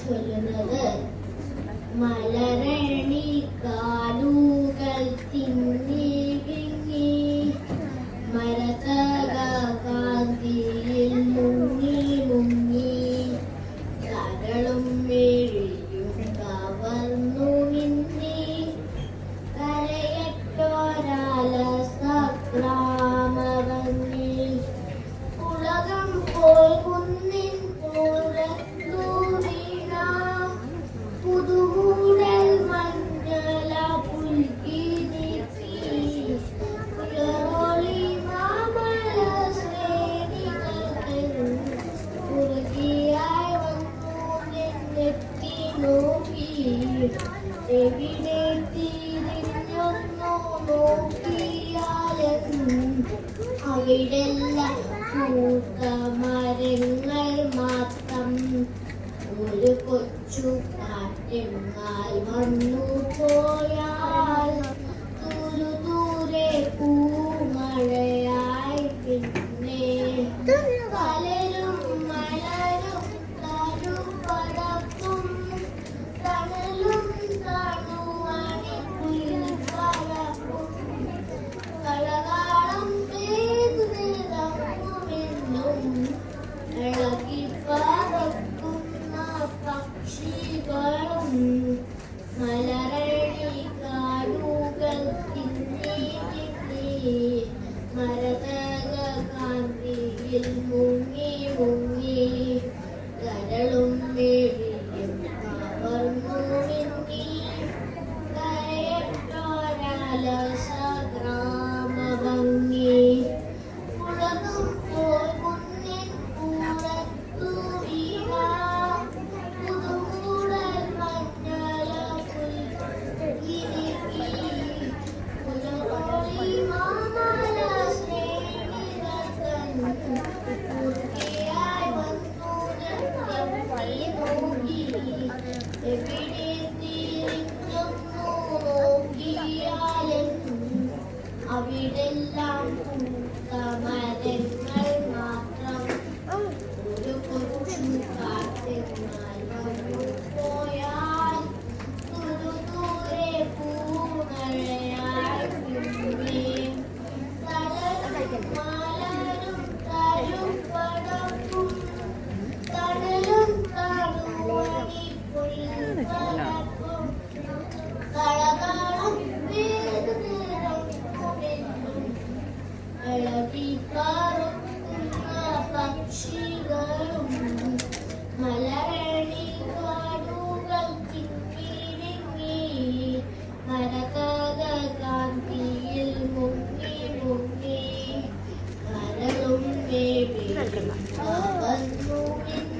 ചൊല്ലുന്നത്. മലരണി കാലുകൾ തിങ്ങി വിങ്ങി മരതക കാന്തിയിൽ മുങ്ങി മുങ്ങി കരളും മെഴിയും കവർന്നു മിന്നി കരയറ്റോരാലസഗ്രാമഭംഗി ഉലകം പോൽ കുന്നിൻ പുറത്തു വീണ പുതുമൂടൽ മഞ്ഞള പുൽകി നീക്കി ഉയരോളി മാമല ശ്രേണികൾ കുറുകിയായി വന്നു നിന്നെത്തി നോക്കി എവിടെ തിരിഞ്ഞൊന്നു നോക്കിയാലും അവിടെല്ലാം മരങ്ങൾ മാത്രം. ഒരു കൊച്ചു കാറ്റെന്നാൽ വന്നു പോയാൽ ദൂരെ പൂമഴയായി പിന്നെ കലരും മലരും തരുപടക്കും തണലും തണുവണി പുൽപ്പറപ്പും കളകാളം പെയ്തു നിറങ്ങുമെന്നും ഇളകി പറക്കുന്ന പക്ഷികളും മലരണി കാടുകൾ തിങ്ങി തിങ്ങി മരതക കാന്തിയിൽ മുങ്ങി മുങ്ങി കരളും മെഴിയും കവർന്നു മിന്നി കരയറ്റോരാലസഗ്രാമഭംഗി ഉലകം പോൽ കുന്നിൻ പുറത്തു വീണ പുതുമൂടൽ മഞ്ഞള പുൽകി നീക്കി ഉയരോളി മാമല ശ്രേണികൾ കുറുകിയായി വന്നു നിന്നെത്തി നോക്കി എവിടെ തിരിഞ്ഞൊന്നു നോക്കിയാലും അവിടെല്ലാം മരങ്ങൾ മാത്രം. ഒരു കൊച്ചു കാറ്റെന്നാൽ വന്നു പോയാൽ ദൂരെ പൂമഴയായി പിന്നെ മലരും തരുപടക്കും തണലും തണുവണി പുൽപ്പറപ്പും കളകാളം പെയ്തു നിറങ്ങുമെന്നും ഇളകി പറക്കുന്ന പക്ഷികളും മലരണി കാടുകൾ തിങ്ങി വിങ്ങി മരതക കാന്തിയിൽ മുങ്ങി മുങ്ങി കരളും മെഴിയും കവർന്നു മിന്നി